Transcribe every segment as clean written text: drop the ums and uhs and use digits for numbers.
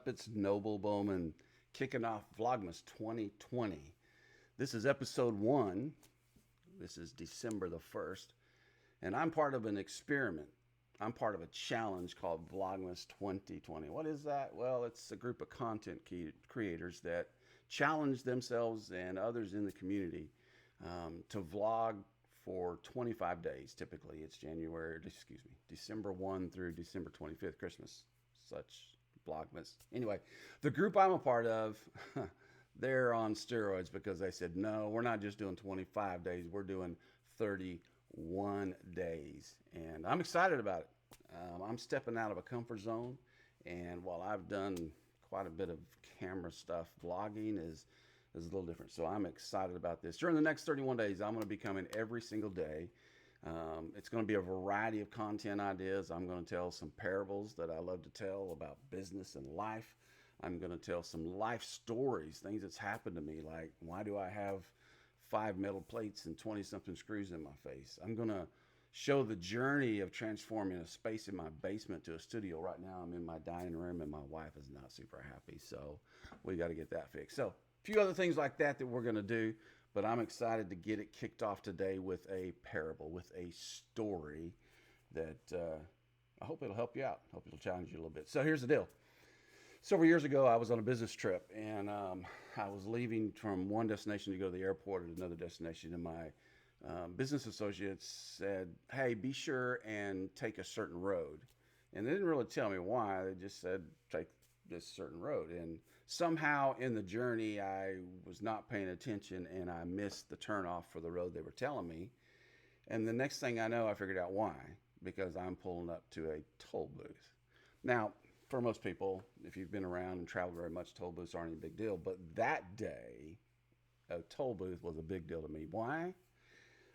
up? It's Noble Bowman kicking off Vlogmas 2020. This is episode 1. This is December the 1st. And I'm part of an experiment. I'm part of a challenge called Vlogmas 2020. What is that? Well, it's a group of content creators that challenge themselves and others in the community to vlog for 25 days. Typically, it's December 1 through December 25th, Christmas. Such Vlogmas. Anyway, the group I'm a part of, they're on steroids because they said, no, we're not just doing 25 days. We're doing 31 days. And I'm excited about it. I'm stepping out of a comfort zone. And while I've done quite a bit of camera stuff, vlogging is a little different. So I'm excited about this. During the next 31 days, I'm going to be coming every single day. It's going to be a variety of content ideas. I'm going to tell some parables that I love to tell about business and life. I'm going to tell some life stories, things that's happened to me, like why do I have 5 metal plates and 20-something screws in my face? I'm going to show the journey of transforming a space in my basement to a studio. Right now I'm in my dining room and my wife is not super happy, so we got to get that fixed. So a few other things like that we're going to do, but I'm excited to get it kicked off today with a parable, with a story that I hope it'll help you out. I hope it'll challenge you a little bit. So here's the deal. Several years ago, I was on a business trip, and I was leaving from one destination to go to the airport at another destination, and my business associates said, hey, be sure and take a certain road. And they didn't really tell me why. They just said, take this certain road. And somehow in the journey, I was not paying attention, and I missed the turnoff for the road they were telling me. And the next thing I know, I figured out why, because I'm pulling up to a toll booth. Now, for most people, if you've been around and traveled very much, toll booths aren't a big deal. But that day, a toll booth was a big deal to me. Why?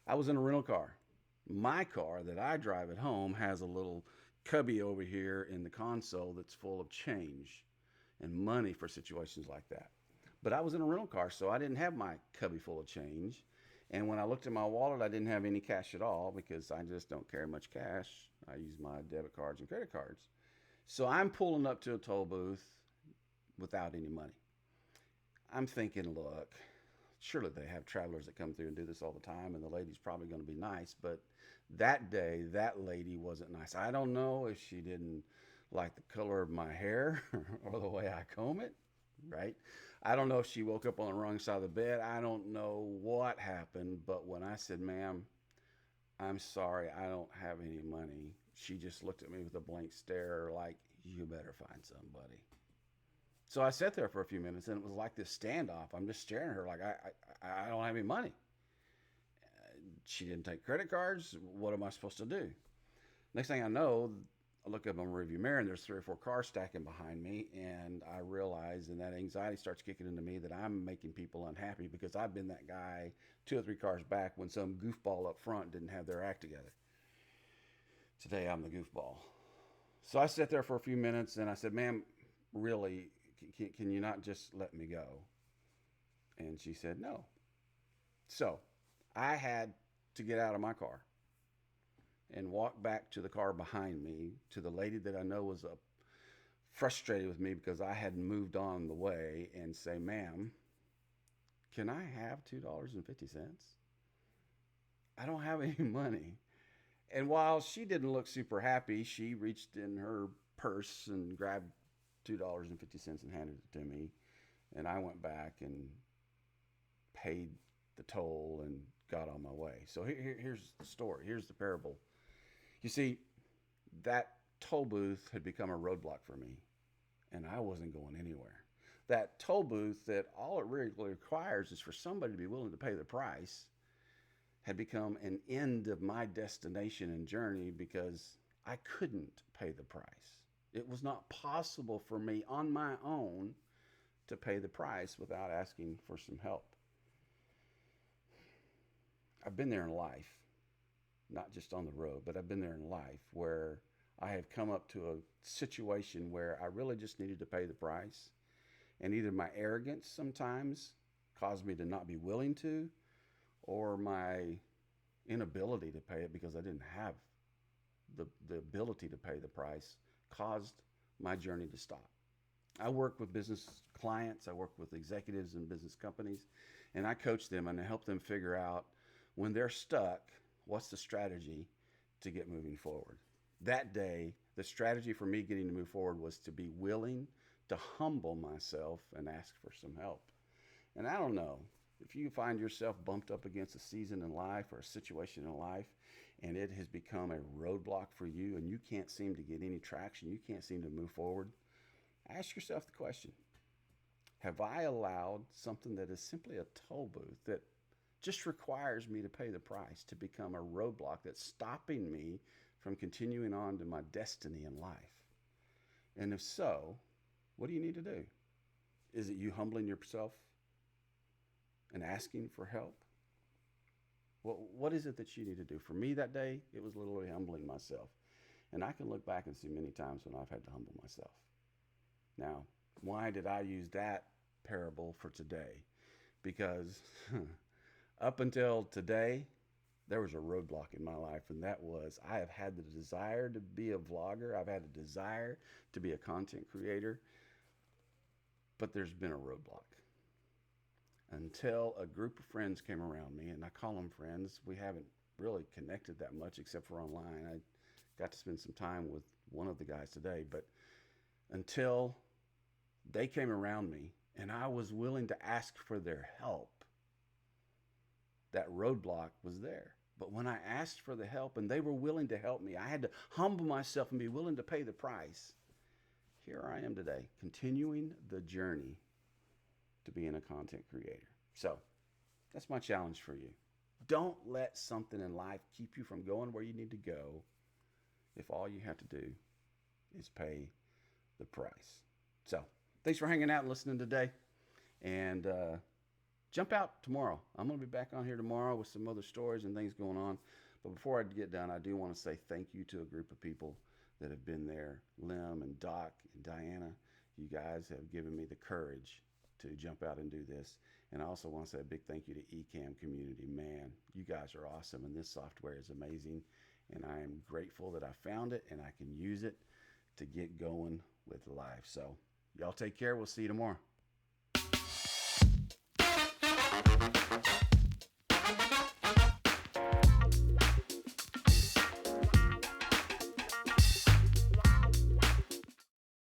I was in a rental car. My car that I drive at home has a little cubby over here in the console that's full of change and money for situations like that. But I was in a rental car, so I didn't have my cubby full of change. And when I looked at my wallet, I didn't have any cash at all because I just don't carry much cash. I use my debit cards and credit cards. So I'm pulling up to a toll booth without any money. I'm thinking, look, surely they have travelers that come through and do this all the time, and the lady's probably going to be nice. But that day, that lady wasn't nice. I don't know if she didn't like the color of my hair or the way I comb it, right? I don't know if she woke up on the wrong side of the bed. I don't know what happened. But when I said, ma'am, I'm sorry, I don't have any money, she just looked at me with a blank stare like, you better find somebody. So I sat there for a few minutes, and it was like this standoff. I'm just staring at her like, I don't have any money. She didn't take credit cards. What am I supposed to do? Next thing I know, I look up on my rearview mirror, and there's 3 or 4 cars stacking behind me, and I realize, and that anxiety starts kicking into me, that I'm making people unhappy because I've been that guy 2 or 3 cars back when some goofball up front didn't have their act together. Today, I'm the goofball. So I sat there for a few minutes, and I said, ma'am, really, can you not just let me go? And she said, no. So I had to get out of my car and walk back to the car behind me, to the lady that I know was frustrated with me because I hadn't moved on the way, and say, ma'am, can I have $2.50? I don't have any money. And while she didn't look super happy, she reached in her purse and grabbed $2.50 and handed it to me. And I went back and paid the toll and got on my way. So here's the story. Here's the parable. You see, that toll booth had become a roadblock for me, and I wasn't going anywhere. That toll booth, that all it really requires is for somebody to be willing to pay the price, had become an end of my destination and journey because I couldn't pay the price. It was not possible for me on my own to pay the price without asking for some help. I've been there in life, not just on the road, but I've been there in life where I have come up to a situation where I really just needed to pay the price. And either my arrogance sometimes caused me to not be willing to, or my inability to pay it because I didn't have the ability to pay the price caused my journey to stop. I work with business clients, I work with executives in business companies, and I coach them and I help them figure out when they're stuck, what's the strategy to get moving forward. That day, the strategy for me getting to move forward was to be willing to humble myself and ask for some help. And I don't know if you find yourself bumped up against a season in life or a situation in life and it has become a roadblock for you and you can't seem to get any traction, you can't seem to move forward, ask yourself the question, have I allowed something that is simply a toll booth that just requires me to pay the price to become a roadblock that's stopping me from continuing on to my destiny in life? And if so, what do you need to do? Is it you humbling yourself and asking for help? What is it that you need to do? For me that day, it was literally humbling myself. And I can look back and see many times when I've had to humble myself. Now, why did I use that parable for today? Because up until today, there was a roadblock in my life, and that was I have had the desire to be a vlogger. I've had a desire to be a content creator, but there's been a roadblock. Until a group of friends came around me, and I call them friends. We haven't really connected that much except for online. I got to spend some time with one of the guys today, but until they came around me and I was willing to ask for their help, that roadblock was there. But when I asked for the help and they were willing to help me, I had to humble myself and be willing to pay the price. Here I am today, continuing the journey to being a content creator. So that's my challenge for you. Don't let something in life keep you from going where you need to go if all you have to do is pay the price. So thanks for hanging out and listening today. And jump out tomorrow. I'm going to be back on here tomorrow with some other stories and things going on. But before I get done, I do want to say thank you to a group of people that have been there. Lim and Doc and Diana, you guys have given me the courage to jump out and do this. And I also want to say a big thank you to Ecamm community. Man, you guys are awesome, and this software is amazing. And I am grateful that I found it and I can use it to get going with life. So y'all take care. We'll see you tomorrow.